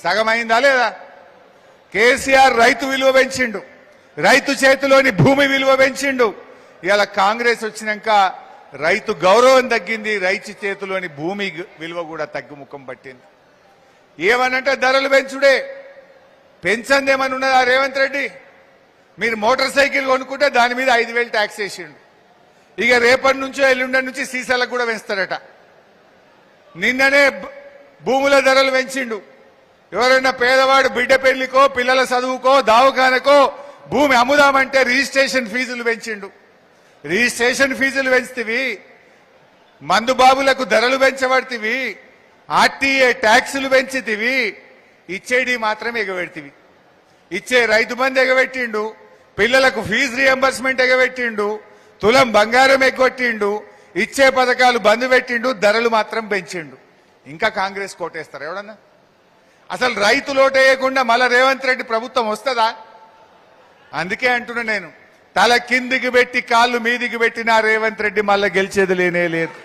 సగమైందా లేదా? కేసీఆర్ రైతు విలువ పెంచిండు, రైతు చేతిలోని భూమి విలువ పెంచిండు. ఇలా కాంగ్రెస్ వచ్చినాక రైతు గౌరవం తగ్గింది, రైతు చేతిలోని భూమి విలువ కూడా తగ్గుముఖం పట్టింది. ఏమనంటే ధరలు పెంచుడే, పెంచందేమని ఉన్నదా రేవంత్ రెడ్డి? మీరు మోటార్ సైకిల్ కొనుక్కుంటే దాని మీద 5,000 ట్యాక్స్ వేసిండు. ఇక రేపటి నుంచో ఎల్లుండి నుంచి సీసాలకు కూడా పెంచుతారట. నిన్ననే భూముల ధరలు పెంచిండు. ఎవరైనా పేదవాడు బిడ్డ పెళ్లికో పిల్లల చదువుకో దావఖానకో భూమి అమ్ముదామంటే రిజిస్ట్రేషన్ ఫీజులు పెంచిండు. రిజిస్ట్రేషన్ ఫీజులు పెంచుతీవి, మందు బాబులకు ధరలు పెంచబడితివి, ఆర్టీఏ ట్యాక్సులు పెంచితివి, ఇచ్చేది మాత్రం ఎగబెడితివి. ఇచ్చే రైతు బంధు ఎగబెట్టిండు, పిల్లలకు ఫీజు రియంబర్స్మెంట్ ఎగబెట్టిండు, తులం బంగారం ఎగ్గొట్టిండు, ఇచ్చే పథకాలు బంద్ పెట్టిండు, ధరలు మాత్రం పెంచిండు. ఇంకా కాంగ్రెస్ కోటేస్తారు ఎవడన్నా? అసలు రైతులు ఓటేయకుండా మళ్ళా రేవంత్ రెడ్డి ప్రభుత్వం వస్తుందా? అందుకే అంటున్నా నేను, తల కిందికి పెట్టి కాళ్ళు మీదికి పెట్టినా రేవంత్ రెడ్డి మళ్ళా గెలిచేది లేనే లేదు.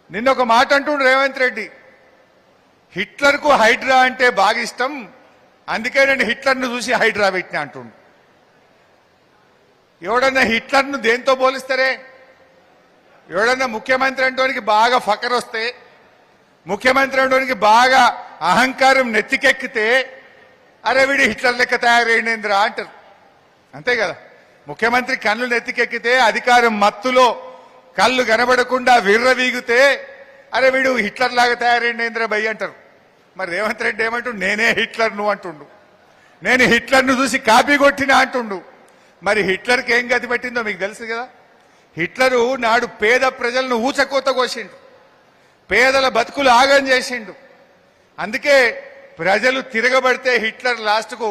నిన్న ఒక మాట అంటుండు రేవంత్ రెడ్డి, హిట్లర్కు హైడ్రా అంటే బాగా ఇష్టం, అందుకే నేను హిట్లర్ను చూసి హైడ్రా పెట్టినా అంటుండు. ఎవడన్నా హిట్లర్ను దేంతో పోలిస్తారే? ఎవడన్నా ముఖ్యమంత్రి అంటోనికి బాగా ఫకర్ వస్తే, ముఖ్యమంత్రి అంటోనికి బాగా అహంకారం నెత్తికెక్కితే, అరే వీడి హిట్లర్ లెక్క తయారైందిరా అంటారు. అంతే కదా? ముఖ్యమంత్రి కళ్ళు నెత్తికెక్కితే, అధికారం మత్తులో కళ్ళు కనబడకుండా విర్రవీగితే, అరే వీడు హిట్లర్ లాగా తయారైందిరా భయ్ అంటారు. మరి రేవంత్ రెడ్డి ఏమంటుండు? నేనే హిట్లర్ నువ్వు అంటుండు. నేను హిట్లర్ను చూసి కాపీ కొట్టినా అంటుండు. మరి హిట్లర్కి ఏం గతి పెట్టిందో మీకు తెలుసు కదా. హిట్లరు నాడు పేద ప్రజలను ఊచకోత కోసిండు, పేదల బతుకులు ఆగం చేసిండు. అందుకే ప్రజలు తిరగబడితే హిట్లర్ లాస్ట్కు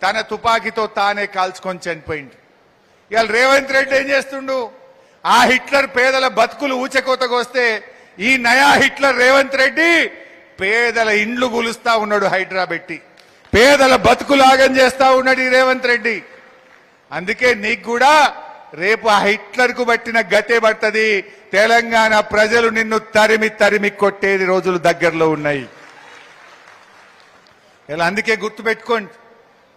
తన తుపాకీతో తానే కాల్చుకొని చనిపోయిండు. ఇవాళ రేవంత్ రెడ్డి ఏం చేస్తుండు? ఆ హిట్లర్ పేదల బతుకులు ఊచకోతకొస్తే ఈ నయా హిట్లర్ రేవంత్ రెడ్డి పేదల ఇండ్లు గులుస్తా ఉన్నాడు హైడ్రా పెట్టి, పేదల బతుకులు ఆగం చేస్తా ఉన్నాడు ఈ రేవంత్ రెడ్డి. అందుకే నీకు కూడా రేపు ఆ హిట్లర్ కు పట్టిన గతే పడుతుంది. తెలంగాణ ప్రజలు నిన్ను తరిమి తరిమి కొట్టేది రోజులు దగ్గరలో ఉన్నాయి. ఇలా అందుకే గుర్తుపెట్టుకోండి,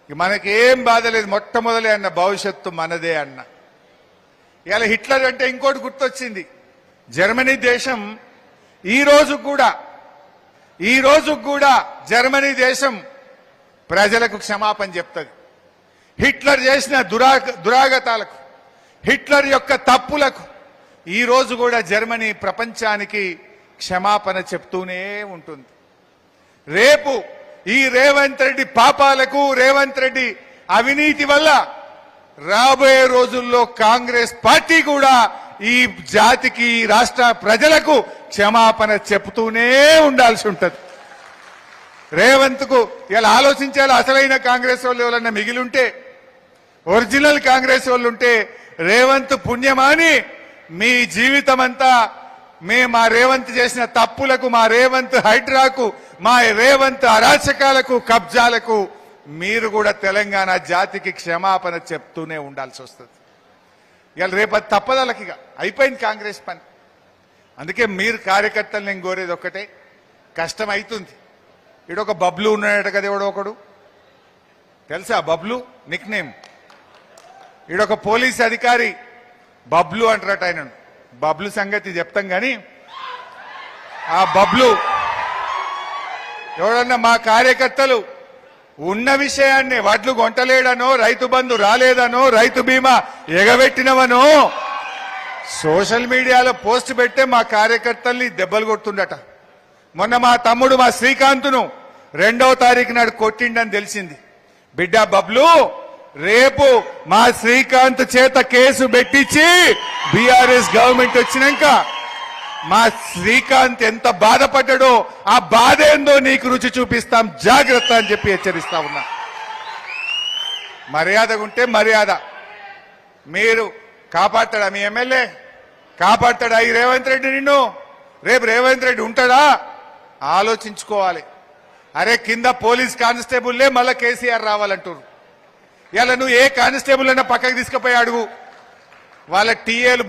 మనకేం బాధ లేదు, మొట్టమొదలే అన్న భవిష్యత్తు మనదే అన్న. ఇలా హిట్లర్ అంటే ఇంకోటి గుర్తొచ్చింది. జర్మనీ దేశం ఈ రోజు కూడా జర్మనీ దేశం ప్రజలకు క్షమాపణ చెప్తుంది. హిట్లర్ చేసిన దురాగతాలకు, హిట్లర్ యొక్క తప్పులకు ఈ రోజు కూడా జర్మనీ ప్రపంచానికి క్షమాపణ చెప్తూనే ఉంటుంది. రేపు ఈ రేవంత్ రెడ్డి పాపాలకు, రేవంత్ రెడ్డి అవినీతి వల్ల రాబోయే రోజుల్లో కాంగ్రెస్ పార్టీ కూడా ఈ జాతికి, రాష్ట్ర ప్రజలకు క్షమాపణ చెప్తూనే ఉండాల్సి ఉంటుంది. రేవంత్ కు ఇలా ఆలోచించాలి. అసలైన కాంగ్రెస్ వాళ్ళు ఎవరన్నా మిగిలింటే, ఒరిజినల్ కాంగ్రెస్ వాళ్ళు ఉంటే, రేవంత్ పుణ్యమాని మీ జీవితం అంతా మా రేవంత్ చేసిన తప్పులకు, మా రేవంత్ హైడ్రాకు, మా రేవంత్ అరాచకాలకు, కబ్జాలకు మీరు కూడా తెలంగాణ జాతికి క్షమాపణ చెప్తూనే ఉండాల్సి వస్తుంది. ఇవాళ రేపటి తప్పదలకి అయిపోయింది కాంగ్రెస్ పని. అందుకే మీరు కార్యకర్తలు నేను కోరేది ఒక్కటే, కష్టం అవుతుంది. ఈడొక బబ్లు ఉన్నాడట కదా, ఎవడో ఒకడు తెలుసా? Bablu nick name. ఈడొక పోలీస్ అధికారి బబ్లు అంటారట ఆయన. బబ్లు సంగతి చెప్తాం కానీ, ఆ బబ్లు ఎవడన్నా మా కార్యకర్తలు ఉన్న విషయాన్ని వడ్లు కొంటలేడనో, రైతు బంధు రాలేదనో, రైతు బీమా ఎగబెట్టినవనో సోషల్ మీడియాలో పోస్ట్ పెట్టే మా కార్యకర్తల్ని దెబ్బలు కొడుతుండట. మొన్న మా తమ్ముడు మా శ్రీకాంత్ను 2వ తారీఖు నాడు కొట్టిండని తెలిసింది. బిడ్డ బబ్లు, రేపు మా శ్రీకాంత్ చేత కేసు పెట్టించి బీఆర్ఎస్ గవర్నమెంట్ వచ్చినాక మా శ్రీకాంత్ ఎంత బాధపడ్డాడో ఆ బాధ ఏందో నీకు రుచి చూపిస్తాం, జాగ్రత్త అని చెప్పి హెచ్చరిస్తా ఉన్నా. మర్యాదగా ఉంటే మర్యాద. మీరు కాపాడతాడా? మీ ఎమ్మెల్యే కాపాడతాడా ఈ రేవంత్ రెడ్డి నిన్ను? రేపు రేవంత్ రెడ్డి ఉంటాడా? ఆలోచించుకోవాలి. అరే కింద పోలీస్ కానిస్టేబుల్లే మళ్ళా కేసీఆర్ రావాలంటారు. ఇలా నువ్వు ఏ కానిస్టేబుల్ అయినా పక్కకు తీసుకుపోయి అడుగు, వాళ్ళ టీఏలు